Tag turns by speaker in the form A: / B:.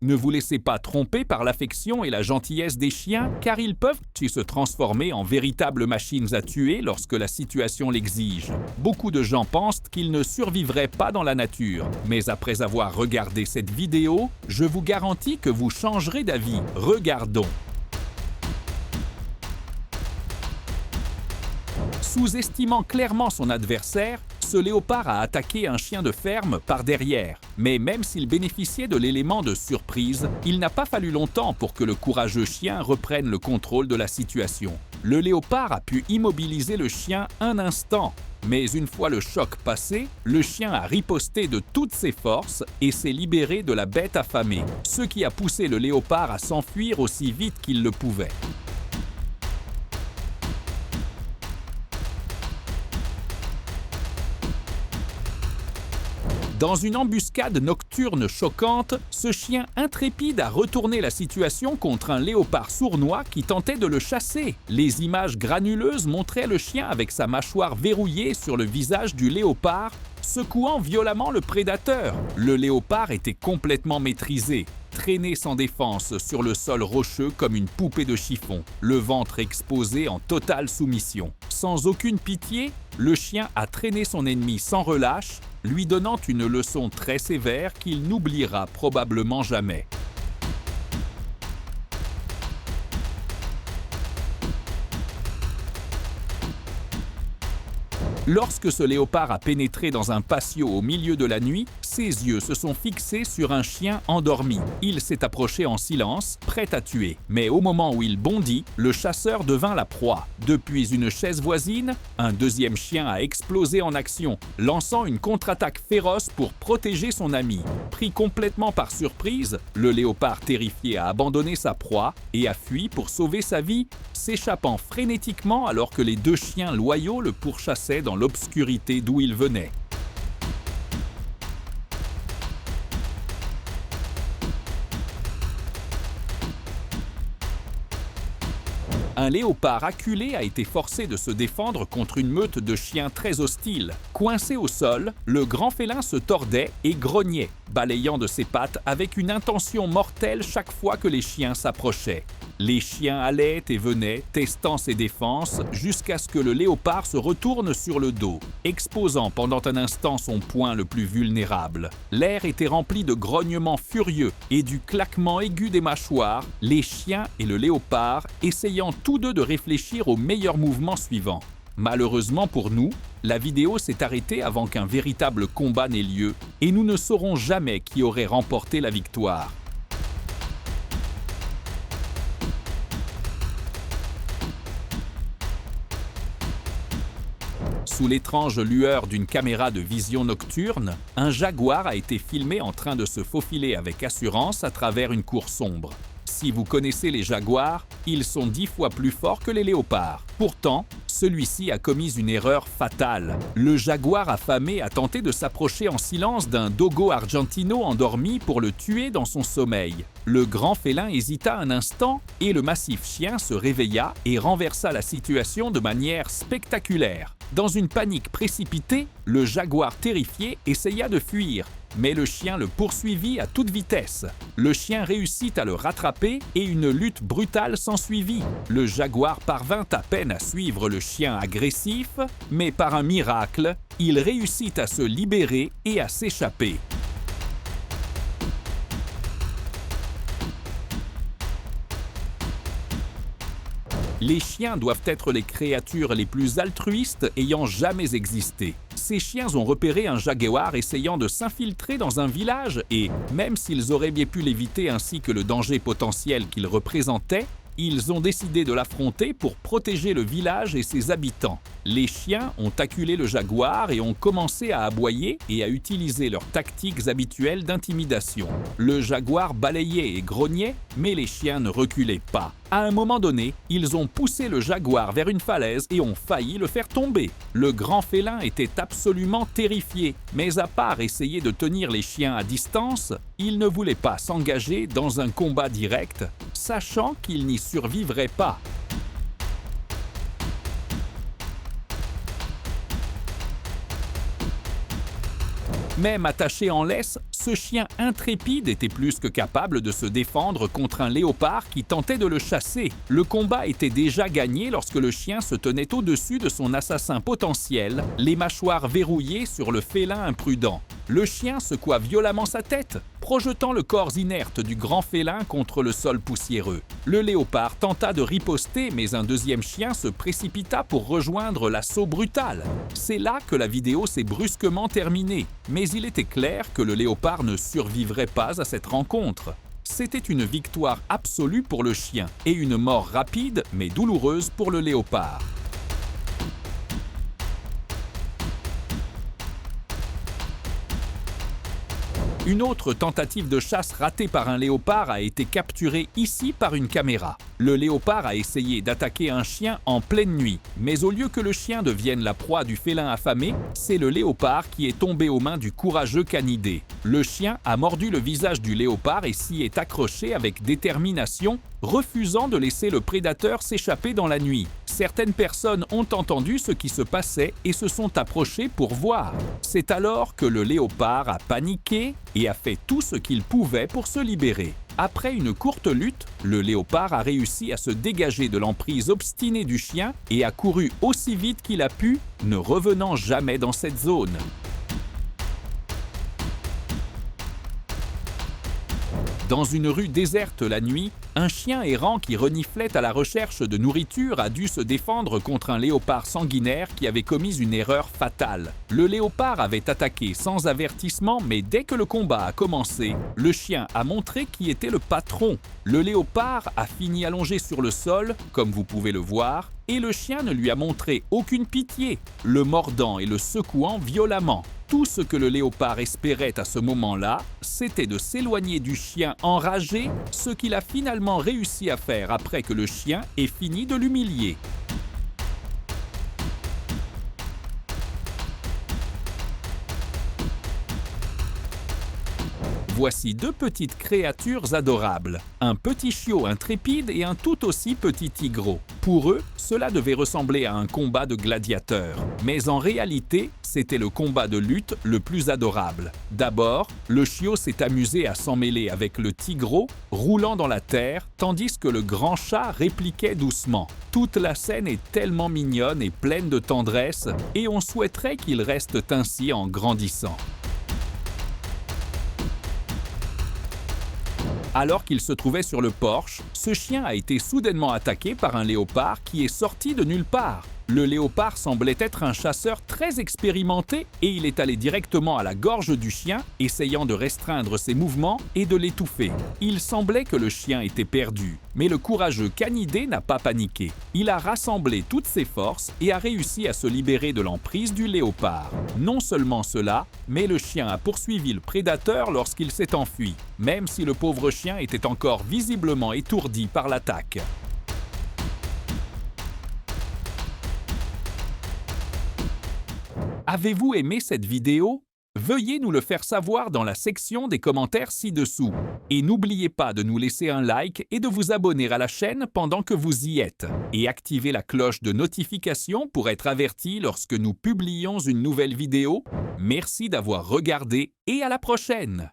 A: Ne vous laissez pas tromper par l'affection et la gentillesse des chiens, car ils peuvent se transformer en véritables machines à tuer lorsque la situation l'exige. Beaucoup de gens pensent qu'ils ne survivraient pas dans la nature, mais après avoir regardé cette vidéo, je vous garantis que vous changerez d'avis. Regardons. Sous-estimant clairement son adversaire, ce léopard a attaqué un chien de ferme par derrière. Mais même s'il bénéficiait de l'élément de surprise, il n'a pas fallu longtemps pour que le courageux chien reprenne le contrôle de la situation. Le léopard a pu immobiliser le chien un instant. Mais une fois le choc passé, le chien a riposté de toutes ses forces et s'est libéré de la bête affamée, ce qui a poussé le léopard à s'enfuir aussi vite qu'il le pouvait. Dans une embuscade nocturne choquante, ce chien intrépide a retourné la situation contre un léopard sournois qui tentait de le chasser. Les images granuleuses montraient le chien avec sa mâchoire verrouillée sur le visage du léopard, secouant violemment le prédateur. Le léopard était complètement maîtrisé, traîné sans défense sur le sol rocheux comme une poupée de chiffon, le ventre exposé en totale soumission. Sans aucune pitié, le chien a traîné son ennemi sans relâche, lui donnant une leçon très sévère qu'il n'oubliera probablement jamais. Lorsque ce léopard a pénétré dans un patio au milieu de la nuit, ses yeux se sont fixés sur un chien endormi. Il s'est approché en silence, prêt à tuer. Mais au moment où il bondit, le chasseur devint la proie. Depuis une chaise voisine, un deuxième chien a explosé en action, lançant une contre-attaque féroce pour protéger son ami. Pris complètement par surprise, le léopard terrifié a abandonné sa proie et a fui pour sauver sa vie, s'échappant frénétiquement alors que les deux chiens loyaux le pourchassaient dans l'obscurité d'où il venait. Un léopard acculé a été forcé de se défendre contre une meute de chiens très hostiles. Coincé au sol, le grand félin se tordait et grognait, balayant de ses pattes avec une intention mortelle chaque fois que les chiens s'approchaient. Les chiens allaient et venaient, testant ses défenses, jusqu'à ce que le léopard se retourne sur le dos, exposant pendant un instant son point le plus vulnérable. L'air était rempli de grognements furieux et du claquement aigu des mâchoires, les chiens et le léopard essayant tous deux de réfléchir au meilleur mouvement suivant. Malheureusement pour nous, la vidéo s'est arrêtée avant qu'un véritable combat n'ait lieu et nous ne saurons jamais qui aurait remporté la victoire. Sous l'étrange lueur d'une caméra de vision nocturne, un jaguar a été filmé en train de se faufiler avec assurance à travers une cour sombre. Si vous connaissez les jaguars, ils sont 10 fois plus forts que les léopards. Pourtant, celui-ci a commis une erreur fatale. Le jaguar affamé a tenté de s'approcher en silence d'un dogo argentino endormi pour le tuer dans son sommeil. Le grand félin hésita un instant et le massif chien se réveilla et renversa la situation de manière spectaculaire. Dans une panique précipitée, le jaguar terrifié essaya de fuir, mais le chien le poursuivit à toute vitesse. Le chien réussit à le rattraper et une lutte brutale s'ensuivit. Le jaguar parvint à peine à suivre le chien agressif, mais par un miracle, il réussit à se libérer et à s'échapper. Les chiens doivent être les créatures les plus altruistes ayant jamais existé. Ces chiens ont repéré un jaguar essayant de s'infiltrer dans un village et, même s'ils auraient bien pu l'éviter ainsi que le danger potentiel qu'il représentait, ils ont décidé de l'affronter pour protéger le village et ses habitants. Les chiens ont acculé le jaguar et ont commencé à aboyer et à utiliser leurs tactiques habituelles d'intimidation. Le jaguar balayait et grognait, mais les chiens ne reculaient pas. À un moment donné, ils ont poussé le jaguar vers une falaise et ont failli le faire tomber. Le grand félin était absolument terrifié, mais à part essayer de tenir les chiens à distance, il ne voulait pas s'engager dans un combat direct, sachant qu'il n'y survivrait pas. Même attaché en laisse, ce chien intrépide était plus que capable de se défendre contre un léopard qui tentait de le chasser. Le combat était déjà gagné lorsque le chien se tenait au-dessus de son assassin potentiel, les mâchoires verrouillées sur le félin imprudent. Le chien secoua violemment sa tête, projetant le corps inerte du grand félin contre le sol poussiéreux. Le léopard tenta de riposter, mais un deuxième chien se précipita pour rejoindre l'assaut brutal. C'est là que la vidéo s'est brusquement terminée, mais il était clair que le léopard ne survivrait pas à cette rencontre. C'était une victoire absolue pour le chien et une mort rapide mais douloureuse pour le léopard. Une autre tentative de chasse ratée par un léopard a été capturée ici par une caméra. Le léopard a essayé d'attaquer un chien en pleine nuit, mais au lieu que le chien devienne la proie du félin affamé, c'est le léopard qui est tombé aux mains du courageux canidé. Le chien a mordu le visage du léopard et s'y est accroché avec détermination, refusant de laisser le prédateur s'échapper dans la nuit. Certaines personnes ont entendu ce qui se passait et se sont approchées pour voir. C'est alors que le léopard a paniqué et a fait tout ce qu'il pouvait pour se libérer. Après une courte lutte, le léopard a réussi à se dégager de l'emprise obstinée du chien et a couru aussi vite qu'il a pu, ne revenant jamais dans cette zone. Dans une rue déserte la nuit, un chien errant qui reniflait à la recherche de nourriture a dû se défendre contre un léopard sanguinaire qui avait commis une erreur fatale. Le léopard avait attaqué sans avertissement, mais dès que le combat a commencé, le chien a montré qui était le patron. Le léopard a fini allongé sur le sol, comme vous pouvez le voir, et le chien ne lui a montré aucune pitié, le mordant et le secouant violemment. Tout ce que le léopard espérait à ce moment-là, c'était de s'éloigner du chien enragé, ce qu'il a finalement réussi à faire après que le chien ait fini de l'humilier. Voici deux petites créatures adorables, un petit chiot intrépide et un tout aussi petit tigreau. Pour eux, cela devait ressembler à un combat de gladiateurs. Mais en réalité, c'était le combat de lutte le plus adorable. D'abord, le chiot s'est amusé à s'emmêler avec le tigreau, roulant dans la terre, tandis que le grand chat répliquait doucement. Toute la scène est tellement mignonne et pleine de tendresse, et on souhaiterait qu'il reste ainsi en grandissant. Alors qu'il se trouvait sur le porche, ce chien a été soudainement attaqué par un léopard qui est sorti de nulle part. Le léopard semblait être un chasseur très expérimenté et il est allé directement à la gorge du chien, essayant de restreindre ses mouvements et de l'étouffer. Il semblait que le chien était perdu, mais le courageux canidé n'a pas paniqué. Il a rassemblé toutes ses forces et a réussi à se libérer de l'emprise du léopard. Non seulement cela, mais le chien a poursuivi le prédateur lorsqu'il s'est enfui, même si le pauvre chien était encore visiblement étourdi par l'attaque. Avez-vous aimé cette vidéo? Veuillez nous le faire savoir dans la section des commentaires ci-dessous. Et n'oubliez pas de nous laisser un like et de vous abonner à la chaîne pendant que vous y êtes. Et activez la cloche de notification pour être averti lorsque nous publions une nouvelle vidéo. Merci d'avoir regardé et à la prochaine!